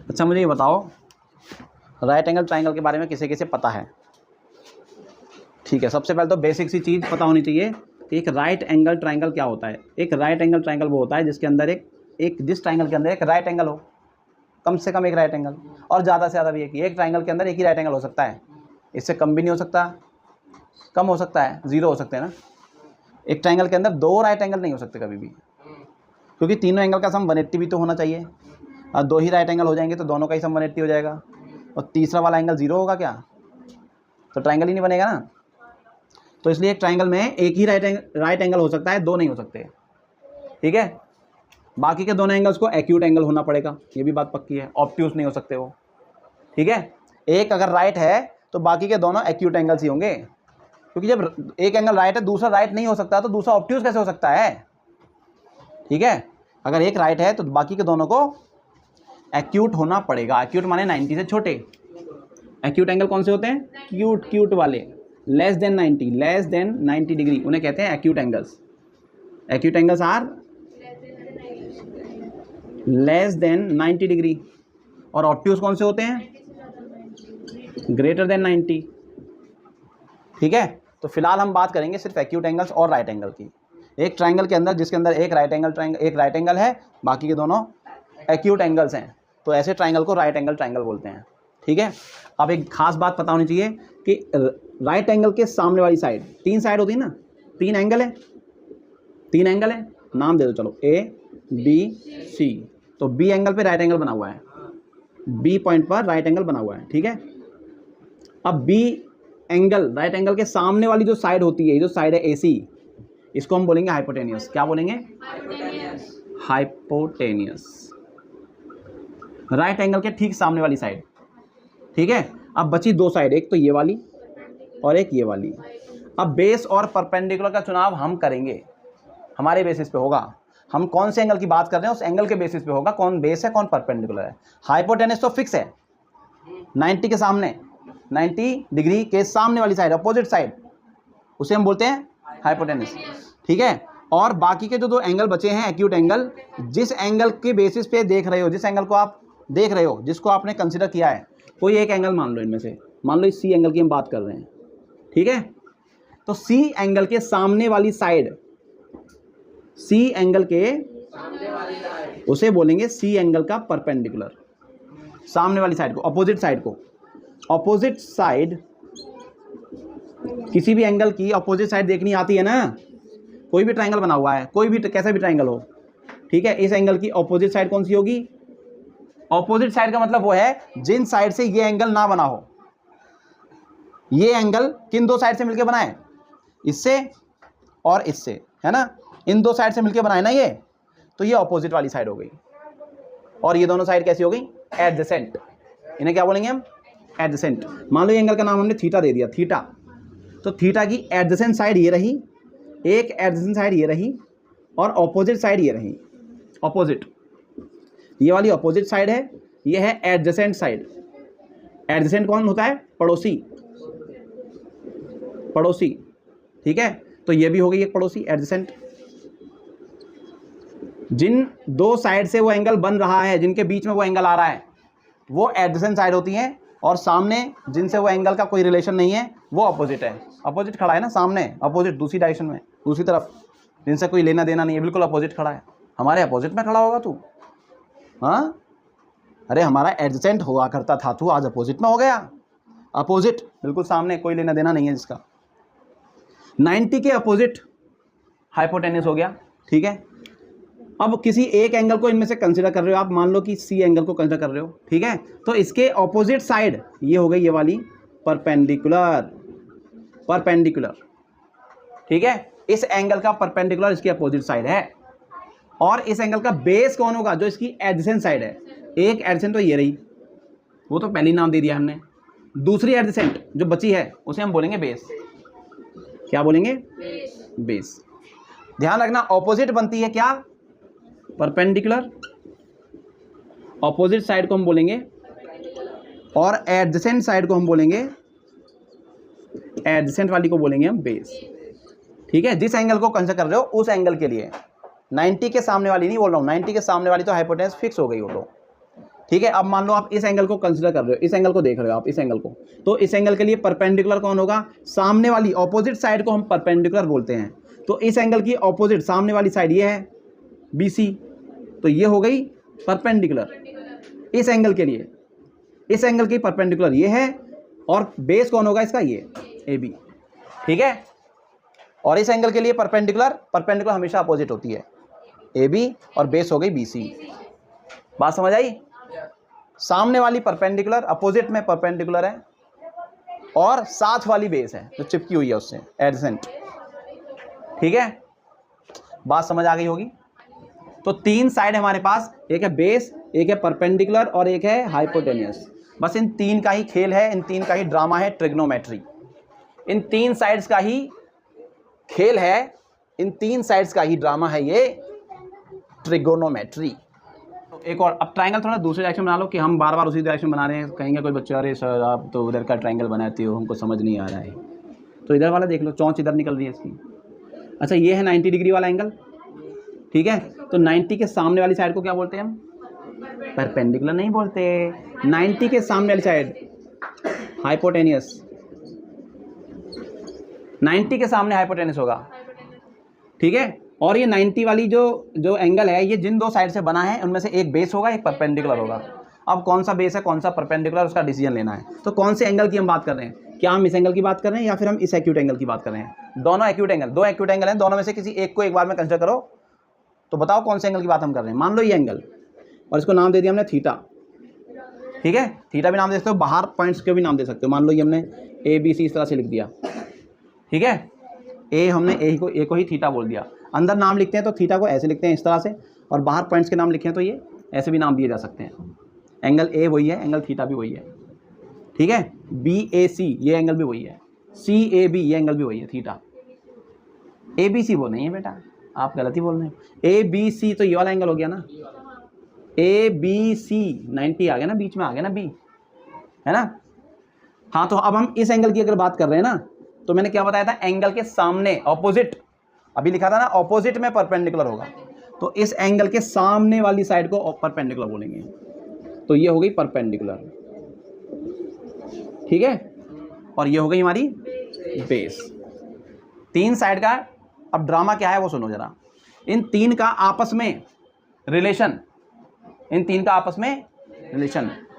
अच्छा मुझे ये बताओ, राइट एंगल ट्राइंगल के बारे में किसे किसे पता है? ठीक है, सबसे पहले तो बेसिक सी चीज़ पता होनी चाहिए कि एक राइट एंगल ट्राइंगल क्या होता है। एक राइट एंगल ट्राइंगल वो होता है जिसके अंदर जिस ट्राइंगल के अंदर एक राइट एंगल हो, कम से कम एक राइट एंगल, और ज़्यादा से ज़्यादा भी एक ट्राइंगल के अंदर एक ही राइट एंगल हो सकता है। इससे कम भी नहीं हो सकता, कम हो सकता है, जीरो हो सकते हैं ना। एक ट्राइंगल के अंदर दो राइट एंगल नहीं हो सकते कभी भी, क्योंकि तीनों एंगल का सम 180 भी तो होना चाहिए। और दो ही राइट एंगल हो जाएंगे तो दोनों का ही सम 180 हो जाएगा, और तीसरा वाला एंगल जीरो होगा क्या, तो ट्राइंगल ही नहीं बनेगा ना। तो इसलिए एक ट्राइंगल में एक ही राइट एंगल हो सकता है, दो नहीं हो सकते। ठीक है, बाकी के दोनों एंगल्स को एक्यूट एंगल होना पड़ेगा, ये भी बात पक्की है, ऑब्ट्यूज नहीं हो सकते वो। ठीक है, एक अगर राइट है तो बाकी के दोनों एक्यूट एंगल्स ही होंगे, क्योंकि जब एक एंगल राइट है दूसरा राइट नहीं हो सकता तो दूसरा ऑब्ट्यूज कैसे हो सकता है। ठीक है, अगर एक राइट है तो बाकी के दोनों को एक्यूट होना पड़ेगा। एक्यूट माने 90 से छोटे। एक्यूट एंगल कौन से होते हैं? क्यूट वाले, लेस देन 90 डिग्री, उन्हें कहते हैं acute angles. Acute angles are less than 90 degree. और ऑब्ट्यूज कौन से होते हैं? Greater than 90। ठीक है, तो फिलहाल हम बात करेंगे सिर्फ एक्यूट एंगल्स और राइट एंगल की। एक ट्राइंगल के अंदर जिसके अंदर एक राइट एंगल है, बाकी के दोनों एक्यूट एंगल्स हैं, तो ऐसे ट्राइंगल को राइट एंगल ट्राइंगल बोलते हैं। ठीक है, अब एक खास बात पता होनी चाहिए कि राइट एंगल के सामने वाली साइड, तीन साइड होती है ना, तीन एंगल है, नाम दे दो चलो, ए बी सी। तो बी एंगल पे राइट एंगल बना हुआ है, बी पॉइंट पर राइट एंगल बना हुआ है। ठीक है, अब बी एंगल, राइट एंगल के सामने वाली जो साइड होती है, जो साइड है AC, इसको हम बोलेंगे हाइपोटेनियस। क्या बोलेंगे? हाइपोटेनियस। राइट एंगल के ठीक सामने वाली साइड। ठीक है, अब बची दो साइड, एक तो ये वाली और एक ये वाली। अब बेस और परपेंडिकुलर का चुनाव हम करेंगे, हमारे बेसिस पे होगा। हम कौन से एंगल की बात कर रहे हैं उस एंगल के बेसिस पे होगा कौन बेस है कौन परपेंडिकुलर है। हाइपोटेनस तो फिक्स है, 90 के सामने, 90 डिग्री के सामने वाली साइड, अपोजिट साइड, उसे हम बोलते हैं हाइपोटेनस। ठीक है, और बाकी के जो दो एंगल बचे हैं एक्यूट एंगल, जिस एंगल के बेसिस पे देख रहे हो, जिस एंगल को आप देख रहे हो, जिसको आपने कंसिडर किया है, कोई एक एंगल मान लो इनमें से, मान लो इस सी एंगल की हम बात कर रहे हैं। ठीक है, तो सी एंगल के सामने वाली साइड, सी एंगल के उसे बोलेंगे सी एंगल का परपेंडिकुलर। सामने वाली साइड को, अपोजिट साइड को, अपोजिट साइड, किसी भी एंगल की अपोजिट साइड देखनी आती है ना। कोई भी ट्राइंगल बना हुआ है, कोई भी कैसा भी ट्राइंगल हो, ठीक है, इस एंगल की अपोजिट साइड कौन सी होगी? अपोजिट साइड का मतलब वो है जिन साइड से ये एंगल ना बना हो। ये एंगल किन दो साइड से मिलकर बना है? इससे और इससे, है ना, इन दो साइड से मिलकर बना है ना ये, तो ये अपोजिट वाली साइड हो गई। और ये दोनों साइड कैसी हो गई? एडजेसेंट। इन्हें क्या बोलेंगे हम? एडजेसेंट। मान लो ये एंगल का नाम हमने थीटा दे दिया, थीटा, तो थीटा की एडजेसेंट साइड ये रही, एक एडजेसेंट साइड ये रही, और अपोजिट साइड ये रही। अपोजिट, ये वाली अपोजिट साइड है, ये है एडजेसेंट साइड। एडजेसेंट कौन होता है? पड़ोसी, पड़ोसी। ठीक है, तो ये भी हो गई एक पड़ोसी, एडजेसेंट। जिन दो साइड से वो एंगल बन रहा है, जिनके बीच में वो एंगल आ रहा है, वो एडजेसेंट साइड होती हैं, और सामने जिनसे वो एंगल का कोई रिलेशन नहीं है वो अपोजिट है। अपोजिट खड़ा है ना सामने, अपोजिट दूसरी डायरेक्शन में, दूसरी तरफ, जिनसे कोई लेना देना नहीं है, बिल्कुल अपोजिट खड़ा है। हमारे अपोजिट में खड़ा होगा तू? हाँ, अरे हमारा एडजेसेंट हुआ करता था, तू आज अपोजिट में हो गया। अपोजिट बिल्कुल सामने, कोई लेना देना नहीं है जिसका। 90 के अपोजिट हाइपोटेनस हो गया। ठीक है, अब किसी एक एंगल को इनमें से कंसीडर कर रहे हो आप, मान लो कि सी एंगल को कंसीडर कर रहे हो। ठीक है, तो इसके ऑपोजिट साइड ये हो गई, ये वाली परपेंडिकुलर, परपेंडिकुलर। ठीक है, इस एंगल का परपेंडिकुलर इसकी अपोजिट साइड है। और इस एंगल का बेस कौन होगा? जो इसकी एडजेसेंट साइड है। एक एडजेसेंट तो ये रही, वो तो पहले ही नाम दे दिया हमने। दूसरी एडजेसेंट जो बची है उसे हम बोलेंगे बेस। क्या बोलेंगे? बेस। ध्यान रखना, ऑपोजिट बनती है क्या? परपेंडिकुलर। ऑपोजिट साइड को हम बोलेंगे, और एडजेसेंट साइड को हम बोलेंगे, एडजेसेंट वाली को बोलेंगे हम बेस। ठीक है, जिस एंगल को कंसीडर कर रहे हो उस एंगल के लिए। 90 के सामने वाली नहीं बोल रहा हूँ, 90 के सामने वाली तो हाइपोटेनस फिक्स हो गई, वो तो ठीक है। अब मान लो आप इस एंगल को कंसिडर कर रहे हो, इस एंगल को देख रहे हो आप, इस एंगल को, तो इस एंगल के लिए परपेंडिकुलर कौन होगा? सामने वाली ऑपोजिट साइड को हम परपेंडिकुलर बोलते हैं। तो इस एंगल की ऑपोजिट सामने वाली साइड ये है BC, तो ये हो गई परपेंडिकुलर इस एंगल के लिए। इस एंगल की परपेंडिकुलर ये है, और बेस कौन होगा इसका? ये AB, ठीक है। और इस एंगल के लिए परपेंडिकुलर हमेशा अपोजिट होती है, AB, और बेस हो गई BC। बात समझ आई? सामने वाली परपेंडिकुलर अपोजिट में परपेंडिकुलर है, और साथ वाली बेस है जो चिपकी हुई है उससे एडजेसेंट, ठीक है। बात समझ आ गई होगी। तो 3 साइड हमारे पास, एक है बेस, एक है परपेंडिकुलर, और एक है हाइपोटेन्यूस। बस इन 3 का ही खेल है, इन 3 का ही ड्रामा है ट्रिग्नोमेट्री। इन 3 साइड्स का ही खेल है, इन 3 साइड्स का ही ड्रामा है ये ट्रिगोनोमेट्री। तो एक और, अब ट्रायंगल थोड़ा दूसरे डायरेक्शन बना लो कि हम बार बार उसी डायरेक्शन बना रहे हैं। कहेंगे कोई बच्चे, अरे सर आप तो उधर का ट्रायंगल बनाते हो, हमको समझ नहीं आ रहा है। तो इधर वाला देख लो, चौंच इधर निकल रही है इसकी। अच्छा, ये है 90 डिग्री वाला एंगल, ठीक है। तो 90 के सामने वाली साइड को क्या बोलते हैं हम? परपेंडिकुलर नहीं बोलते, 90 के सामने वाली साइड हाइपोटेनियस। 90 के सामने हाइपोटेनियस होगा, ठीक है। और ये 90 वाली जो एंगल है, ये जिन 2 साइड से बना है उनमें से एक बेस होगा, एक परपेंडिकुलर होगा। अब कौन सा बेस है कौन सा परपेंडिकुलर, उसका डिसीजन लेना है। तो कौन से एंगल की हम बात कर रहे हैं? क्या हम इस एंगल की बात कर रहे हैं या फिर हम इस एक्यूट एंगल की बात कर रहे हैं? दोनों एक्यूट एंगल, 2 एक्यूट एंगल हैं, दोनों में से किसी एक को एक बार में कंसिडर करो। तो बताओ कौन से एंगल की बात हम कर रहे हैं। मान लो ये एंगल, और इसको नाम दे दिया हमने थीटा, ठीक है। थीटा भी नाम दे सकते हो, बाहर पॉइंट्स के भी नाम दे सकते हो। मान लो ये हमने ABC इस तरह से लिख दिया, ठीक है। हमने ए को ही थीटा बोल दिया। अंदर नाम लिखते हैं तो थीटा को ऐसे लिखते हैं इस तरह से, और बाहर पॉइंट्स के नाम लिखे हैं तो ये ऐसे भी नाम दिए जा सकते हैं। एंगल A वही है, एंगल थीटा भी वही है, ठीक है। BAC ये एंगल भी वही है, CAB ये एंगल भी वही है, थीटा। ABC वो नहीं है बेटा, आप गलत ही बोल रहे हैं। ABC तो ये वाला एंगल हो गया ना, ABC 90 आ गया ना, बीच में आ गया ना B, है ना। हाँ, तो अब हम इस एंगल की अगर बात कर रहे हैं ना, तो मैंने क्या बताया था? एंगल के सामने ऑपोजिट, अभी लिखा था ना ऑपोजिट में परपेंडिकुलर होगा, तो इस एंगल के सामने वाली साइड को परपेंडिकुलर बोलेंगे। तो ये हो गई परपेंडिकुलर, ठीक है। और ये हो गई हमारी बेस। 3 साइड का अब ड्रामा क्या है वो सुनो जरा। इन 3 का आपस में रिलेशन,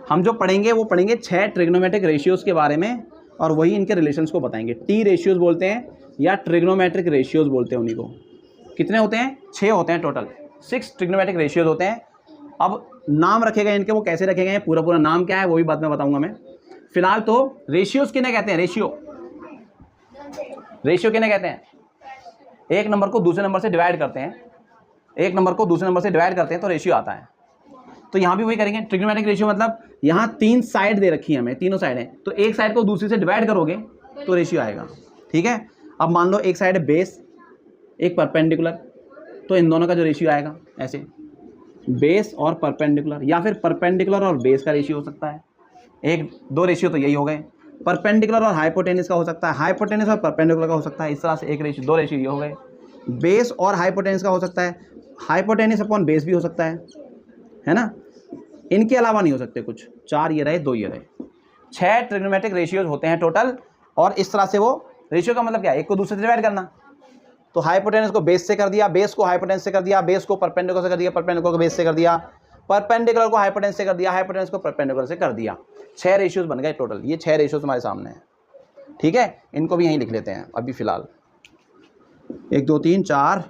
हम जो पढ़ेंगे वो पढ़ेंगे 6 ट्रिग्नोमेट्रिक रेशियोज के बारे में, और वही इनके रिलेशंस को बताएंगे। T रेशियोज बोलते हैं या ट्रिग्नोमेट्रिक रेशियोज बोलते हैं उन्हीं को। कितने होते हैं? 6 होते हैं टोटल, 6 ट्रिग्नोमेट्रिक रेशियोज होते हैं। अब नाम रखे गए इनके, वो कैसे रखे गए हैं, पूरा नाम क्या है वो भी बाद में बताऊंगा मैं। फिलहाल तो रेशियोज किन्हें कहते हैं? रेशियो किन्हें कहते हैं? एक नंबर को दूसरे नंबर से डिवाइड करते हैं, तो रेशियो आता है। तो यहाँ भी वही करेंगे। ट्रिग्नोमेट्रिक रेशियो मतलब यहाँ 3 साइड दे रखी है हमें, तीनों साइड हैं, तो एक साइड को दूसरी से डिवाइड करोगे तो रेशियो आएगा, ठीक है। अब मान लो एक साइड है बेस, एक परपेंडिकुलर, तो इन दोनों का जो रेशियो आएगा ऐसे, बेस और परपेंडिकुलर, या फिर परपेंडिकुलर और बेस का रेशियो हो सकता है। 1-2 रेशियो तो यही हो गए। परपेंडिकुलर और हाइपोटेनियस का हो सकता है, हाइपोटेनियस और परपेंडिकुलर का हो सकता है। इस तरह से 1 रेशियो 2 रेशियो ये हो गए। बेस और हाइपोटेनियस का हो सकता है, हाइपोटेनियस अपॉन बेस भी हो सकता है ना। इनके अलावा नहीं हो सकते कुछ। 4 ये रहे, 2 ये रहे, 6 ट्रिग्नोमेट्रिक रेशियोज होते हैं टोटल। और इस तरह से वो रेशियो का मतलब क्या है? एक को दूसरे से डिवाइड करना। तो हाइपोटेनस को बेस से कर दिया, बेस को हाइपोटेनस से कर दिया, बेस को परपेंडिकुलर से कर दिया, परपेंडिकुलर को बेस से कर दिया, परपेंडिकुलर को हाइपोटेनस से कर दिया, हाइपोटेनस को परपेंडिकुलर से कर दिया। 6 रेशियोज बन गए टोटल। ये 6 रेशियोज हमारे सामने हैं, ठीक है। इनको भी यहीं लिख लेते हैं अभी फिलहाल। 1 2 3 4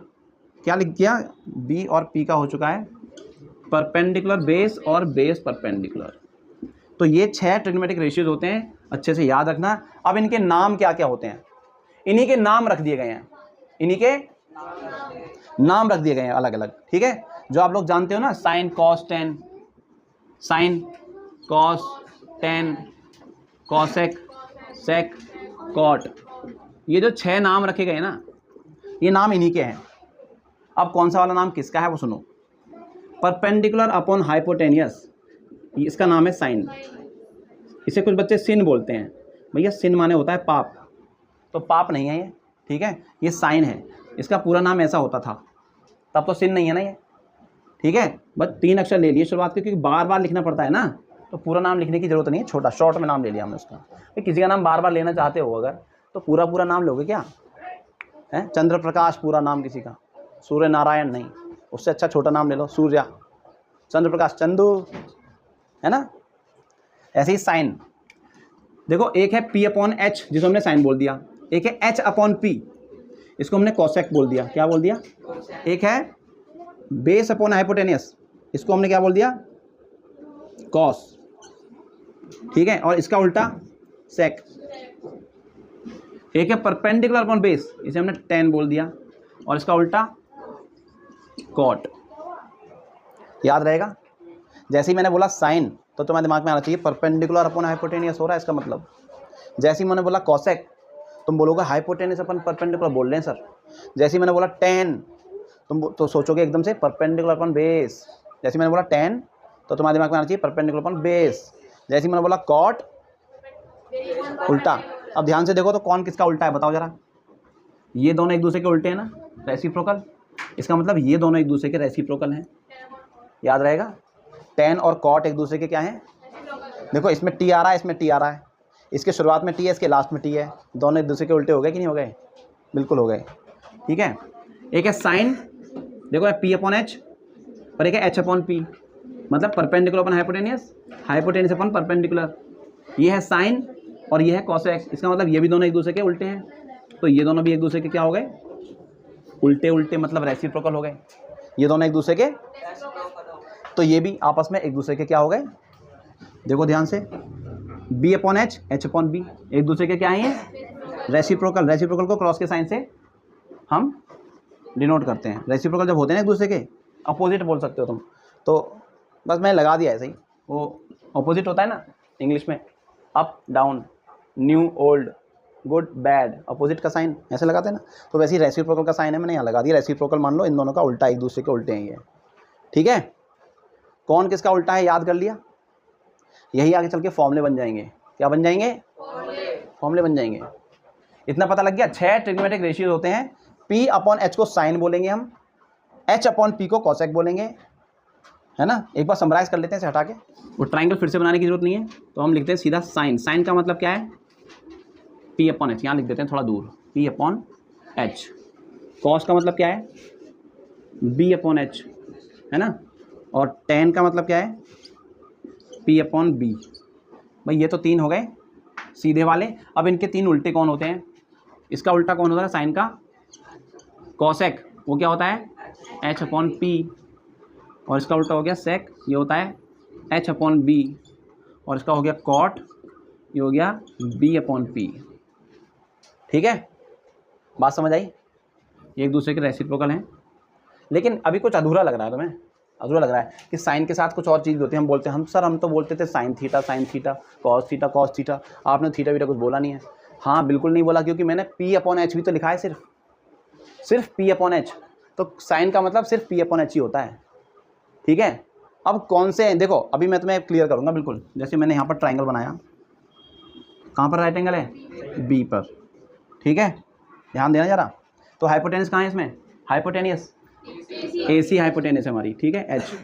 क्या लिख दिया? B और P का हो चुका है, परपेंडिकुलर बेस और बेस परपेंडिकुलर। तो ये 6 ट्रिग्नोमेट्रिक रेशियोज होते हैं, अच्छे से याद रखना। अब इनके नाम क्या क्या होते हैं? इन्हीं के नाम रख दिए गए हैं, अलग अलग, ठीक है। जो आप लोग जानते हो ना, साइन कॉस टेन, कॉसेक, सेक, कॉट, ये जो 6 नाम रखे गए ना, ये नाम इन्हीं के हैं। अब कौन सा वाला नाम किसका है वो सुनो। परपेंडिकुलर अपॉन हाइपोटेनियस, इसका नाम है साइन। इसे कुछ बच्चे सिन बोलते हैं। भैया सिन माने होता है पाप, तो पाप नहीं है ये, ठीक है। ये साइन है, इसका पूरा नाम ऐसा होता था, तब तो सिन नहीं है ना ये, ठीक है, बस 3 अक्षर ले लिए शुरुआत के, क्योंकि बार बार लिखना पड़ता है ना, तो पूरा नाम लिखने की जरूरत नहीं है, छोटा शॉर्ट में नाम ले लिया हमने उसका। तो किसी का नाम बार बार लेना चाहते हो अगर, तो पूरा पूरा नाम लोगे क्या है? चंद्र प्रकाश पूरा नाम किसी का, सूर्य नारायण नहीं, उससे अच्छा छोटा नाम ले लो, सूर्या, चंद्र प्रकाश, चंदू, है ना। ऐसे ही साइन देखो, एक है P/H जिसको हमने साइन बोल दिया, एक है H/P, इसको हमने कॉसेक बोल दिया। क्या बोल दिया? एक है बेस अपॉन हाइपोटेनियस, इसको हमने क्या बोल दिया? कॉस, ठीक है, और इसका उल्टा सेक। एक है परपेंडिकुलर अपॉन बेस, इसे हमने टेन बोल दिया, और इसका उल्टा कॉट। याद रहेगा? जैसे ही मैंने बोला साइन तो तुम्हारे दिमाग में आना चाहिए परपेंडिकुलर अपॉन हाइपोटेनियस हो रहा है, इसका मतलब। जैसे ही मैंने बोला कॉसेक, तुम बोलोगे हाइपोटेनियस अपन परपेंडिकुलर बोल रहे हैं सर। जैसे ही मैंने बोला टेन, तुम तो सोचोगे एकदम से परपेंडिकुलर अपॉन बेस। जैसे मैंने बोला टेन तो तुम्हारे दिमाग में आना चाहिए परपेंडिकुलर अपॉन बेस। जैसे मैंने बोला कॉट, उल्टा। अब ध्यान से देखो तो कौन किसका उल्टा है, बताओ जरा। ये दोनों एक दूसरे के उल्टे हैं ना, रेसिप्रोकल। इसका मतलब ये दोनों एक दूसरे के रेसिप्रोकल हैं। याद रहेगा? टेन और कॉट एक दूसरे के क्या हैं? देखो, इसमें टी आ रहा है, इसमें टी आ रहा है, इसके शुरुआत में टी है, इसके लास्ट में टी है, दोनों एक दूसरे के उल्टे हो गए कि नहीं हो गए? बिल्कुल हो गए, ठीक है। एक है साइन, देखो है P/H, और एक है H/P, मतलब perpendicular upon hypotenuse, hypotenuse upon perpendicular. ये है साइन और ये है कॉसेक, इसका मतलब ये भी दोनों एक दूसरे के उल्टे हैं, तो ये दोनों भी एक दूसरे के क्या हो गए? उल्टे उल्टे, मतलब रेसिप्रोकल हो गए। ये दोनों एक दूसरे के, तो ये भी आपस में एक दूसरे के क्या हो गए? देखो ध्यान से, B/H, H/B, एक दूसरे के क्या है? रेसिप्रोकल। रेसिप्रोकल को क्रॉस के साइन से हम डिनोट करते हैं। रेसिप्रोकल जब होते हैं ना एक दूसरे के, अपोजिट बोल सकते हो तुम, तो बस मैं लगा दिया ऐसे ही। वो अपोजिट होता है ना इंग्लिश में, up down, new old, good bad, opposite का साइन ऐसे लगाते हैं ना, तो वैसे ही रेसिप्रोकल का साइन है, मैंने यहाँ लगा दिया। रेसिप्रोकल मान लो इन दोनों का उल्टा, एक दूसरे के उल्टे हैं ये, ठीक है। कौन किसका उल्टा है याद कर लिया, यही आगे चल के फॉर्मूले बन जाएंगे। क्या बन जाएंगे? फॉर्मूले बन जाएंगे। इतना पता लग गया। 6 ट्रिग्नोमेट्रिक रेशियोज होते हैं। P/H को साइन बोलेंगे हम, H/P को कॉसेक बोलेंगे, है ना। एक बार समराइज कर लेते हैं इसे हटा के, वो ट्राइंगल फिर से बनाने की जरूरत नहीं है, तो हम लिखते हैं सीधा साइन। साइन का मतलब क्या है? P/H, यहाँ लिख देते हैं थोड़ा दूर, P/H। कॉस का मतलब क्या है? B/H, है ना। और टेन का मतलब क्या है? P/B। भाई ये तो 3 हो गए सीधे वाले। अब इनके 3 उल्टे कौन होते हैं? इसका उल्टा कौन होता है साइन का? कॉसेक, वो क्या होता है? H/P। और इसका उल्टा हो गया सेक, ये होता है H/B। और इसका हो गया कॉट, ये हो गया B/P। ठीक है, बात समझ आई? एक दूसरे के रेसिप्रोकल हैं। लेकिन अभी कुछ अधूरा लग रहा है तुम्हें, अधूरा लग रहा है कि साइन के साथ कुछ और चीज़ होती है। हम बोलते हैं, हम तो बोलते थे साइन थीटा, कॉस थीटा। आपने थीटा वीटा कुछ बोला नहीं है। हाँ बिल्कुल नहीं बोला, क्योंकि मैंने P/H भी तो लिखा है, सिर्फ P/H। तो साइन का मतलब सिर्फ P/H ही होता है, ठीक है। अब कौन से हैं देखो, अभी मैं तुम्हें क्लियर करूँगा बिल्कुल। जैसे मैंने यहाँ पर ट्राइंगल बनाया, कहाँ पर राइट एंगल है? B पर, ठीक है, ध्यान देना जरा। तो हाइपोटेनस कहाँ है इसमें? हाइपोटेनियस, AC हाइपोटेनस है हमारी, ठीक है, H।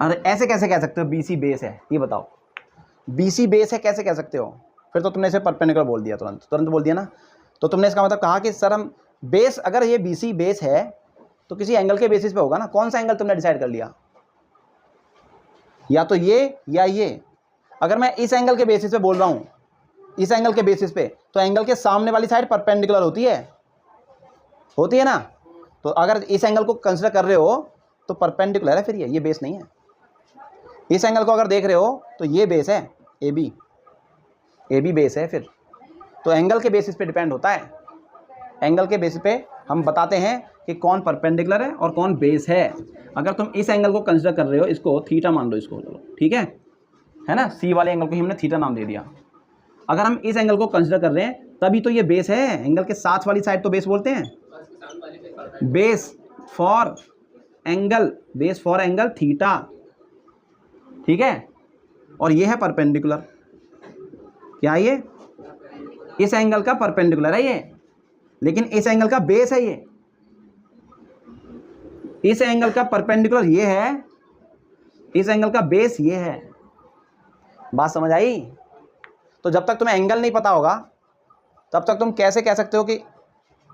अरे ऐसे कैसे कह सकते हो BC बेस है? ये बताओ, BC बेस है कैसे कह सकते हो? फिर तो तुमने इसे परपेंडिकुलर बोल दिया, तुरंत बोल दिया ना। तो तुमने इसका मतलब कहा कि सर हम बेस, अगर ये BC बेस है तो किसी एंगल के बेसिस पे होगा ना। कौन सा एंगल तुमने डिसाइड कर लिया? या तो ये या ये। अगर मैं इस एंगल के बेसिस पे बोल रहा हूँ, इस एंगल के बेसिस पे, तो एंगल के सामने वाली साइड परपेंडिकुलर होती है ना। तो अगर इस एंगल को कंसिडर कर रहे हो तो परपेंडिकुलर है, फिर ये बेस नहीं है। इस एंगल को अगर देख रहे हो तो ये बेस है, AB बेस है। फिर तो एंगल के बेसिस पे डिपेंड होता है। एंगल के बेसिस पे हम बताते हैं कि कौन परपेंडिकुलर है और कौन बेस है। अगर तुम इस एंगल को कंसिडर कर रहे हो, इसको थीटा मान लो, इसको, ठीक है ना। C वाले एंगल को ही हमने थीटा नाम दे दिया। अगर हम इस एंगल को कंसिडर कर रहे हैं तभी तो ये बेस है। एंगल के साथ वाली साइड तो बेस बोलते हैं, बेस फॉर एंगल थीटा, ठीक है। और ये है परपेंडिकुलर, क्या ये? इस एंगल का परपेंडिकुलर है ये, लेकिन इस एंगल का बेस है ये। इस एंगल का परपेंडिकुलर ये है, इस एंगल का बेस ये है। बात समझ आई? तो जब तक तुम्हें एंगल नहीं पता होगा तब तक तुम कैसे कह सकते हो कि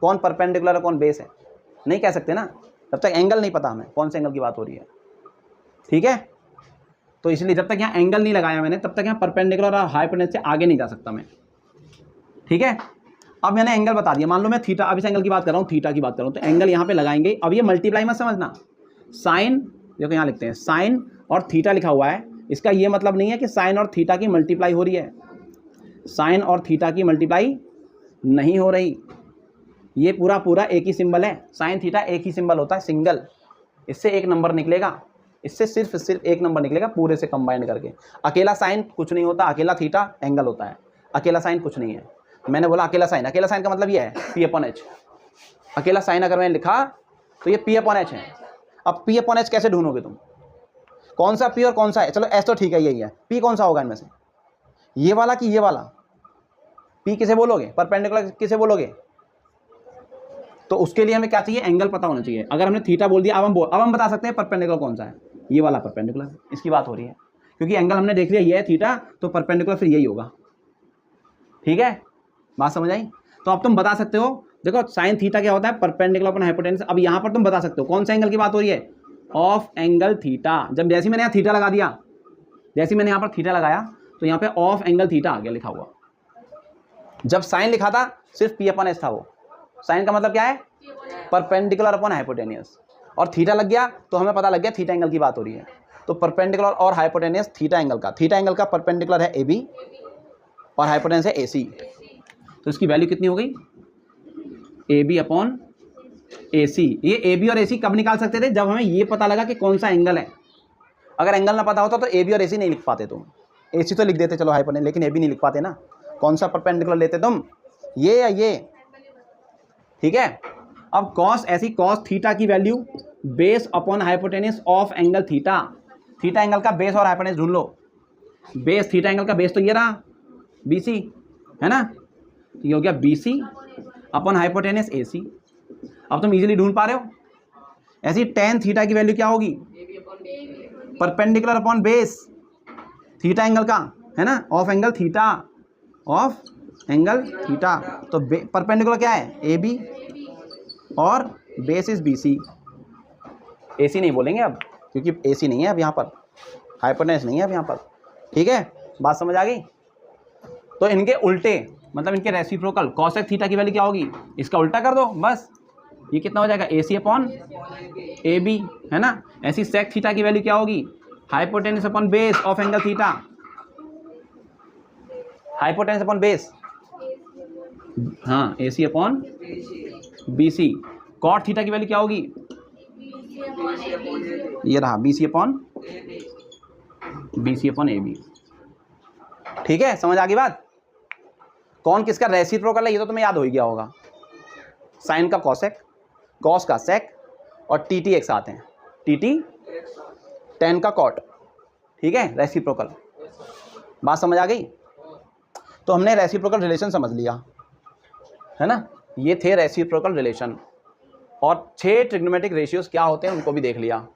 कौन परपेंडिकुलर है कौन बेस है? नहीं कह सकते ना, जब तक एंगल नहीं पता हमें कौन से एंगल की बात हो रही है। ठीक है, तो इसलिए जब तक यहाँ एंगल नहीं लगाया मैंने तब तक यहाँ परपेंडिकुलर और हाइपोटेन्यूज से आगे नहीं जा सकता मैं। ठीक है, अब मैंने एंगल बता दिया। मान लो मैं थीटा, अब इस एंगल की बात कर रहा हूँ, थीटा की बात कर रहा हूँ, तो एंगल यहाँ पे लगाएंगे। अब ये मल्टीप्लाई मत समझना, साइन देखो यहाँ लिखते हैं साइन और थीटा लिखा हुआ है, इसका ये मतलब नहीं है कि साइन और थीटा की मल्टीप्लाई हो रही है। साइन और थीटा की मल्टीप्लाई नहीं हो रही, ये पूरा पूरा एक ही सिंबल है। साइन थीटा एक ही सिंबल होता है, सिंगल, इससे एक नंबर निकलेगा, इससे सिर्फ एक नंबर निकलेगा पूरे से कंबाइन करके। अकेला साइन कुछ नहीं होता, अकेला थीटा एंगल होता है, अकेला साइन कुछ नहीं है। मैंने बोला अकेला साइन, अकेला साइन का मतलब ये है P/H। अकेला साइन अगर मैंने लिखा तो ये P/H है। अब P/H कैसे ढूंढोगे तुम, कौन सा P और कौन सा है? चलो S तो ठीक है यही है, P कौन सा होगा इनमें से, ये वाला कि ये वाला? P किसे बोलोगे, परपेंडिकुलर किसे बोलोगे? तो उसके लिए हमें क्या चाहिए, एंगल पता होना चाहिए। अगर हमने थीटा बोल दिया, अब हम बता सकते हैं परपेंडिकुलर कौन सा है, ये वाला परपेंडिकुलर, इसकी बात हो रही है, क्योंकि एंगल हमने देख लिया ये है थीटा, तो परपेंडिकुलर फिर यही होगा। ठीक है, बात समझ आई? तो अब तुम बता सकते हो, देखो साइन थीटा क्या होता है, परपेंडिकुलर अपॉन हाइपोटेन्यूज। अब यहाँ पर तुम बता सकते हो कौन सा एंगल की बात हो रही है, ऑफ एंगल थीटा। जब जैसे मैंने यहाँ थीटा लगा दिया, जैसे मैंने यहाँ पर थीटा लगाया तो यहाँ पे ऑफ एंगल थीटा आ गया लिखा हुआ। जब साइन लिखा था सिर्फ P/S था, वो साइन का मतलब क्या है, परपेंडिकुलर अपॉन हाइपोटेन्यूज, और थीटा लग गया तो हमें पता लग गया थीटा एंगल की बात हो रही है। तो परपेंडिकुलर और हाइपोटेन्यूज थीटा एंगल का परपेंडिकुलर है AB और हाइपोटेन्यूज है AC। तो इसकी वैल्यू कितनी हो गई, AB/AC। ये AB और AC कब निकाल सकते थे, जब हमें ये पता लगा कि कौन सा एंगल है। अगर एंगल ना पता होता तो AB और AC नहीं लिख पाते तुम। AC तो लिख देते चलो हाइपोटेन्यूज, लेकिन AB नहीं लिख पाते ना। कौन सा परपेंडिकुलर लेते तुम, ये या ये? ठीक है, अब कॉस, ऐसी कॉस थीटा की value base upon hypotenuse of angle theta. Theta angle का बेस और हाइपोटेन्यूज ढूंढ लो। बेस, थीटा एंगल का बेस तो ये रहा BC है ना, तो ये हो गया BC अपॉन हाइपोटेन्यूज AC। अब तुम इजीली ढूंढ पा रहे हो। ऐसी टेन थीटा की वैल्यू क्या होगी, perpendicular upon base theta angle का, है ना, of angle theta, of angle theta. तो परपेंडिकुलर क्या है, AB और बेस इज BC। AC नहीं बोलेंगे अब, क्योंकि AC नहीं है अब यहाँ पर, हाइपोटेन्यूज नहीं है अब यहाँ पर। ठीक है, बात समझ आ गई? तो इनके उल्टे, मतलब इनके रेसिप्रोकल, कॉसेक थीटा की वैल्यू क्या होगी, इसका उल्टा कर दो बस। ये कितना हो जाएगा, AC अपॉन AB, है ना। ऐसी सेक थीटा की वैल्यू क्या होगी, hypotenuse upon base of angle theta, hypotenuse upon base, हाँ, AC upon BC। Cot theta की वैल्यू क्या होगी, ये रहा BC अपॉन AB। ठीक है, समझ आ गई बात? कौन किसका रेसिप्रोकल है ये तो तुम्हें याद हो ही गया होगा। साइन का कॉसेक, कॉस का सेक, और TT एक साथ हैं, TT टेन का कॉट। ठीक है, रेसिप्रोकल। बात समझ आ गई? तो हमने रेसिप्रोकल रिलेशन समझ लिया, है ना। ये थे रेसिप्रोकल रिलेशन, और 6 ट्रिग्नोमेट्रिक रेशियोज क्या होते हैं उनको भी देख लिया।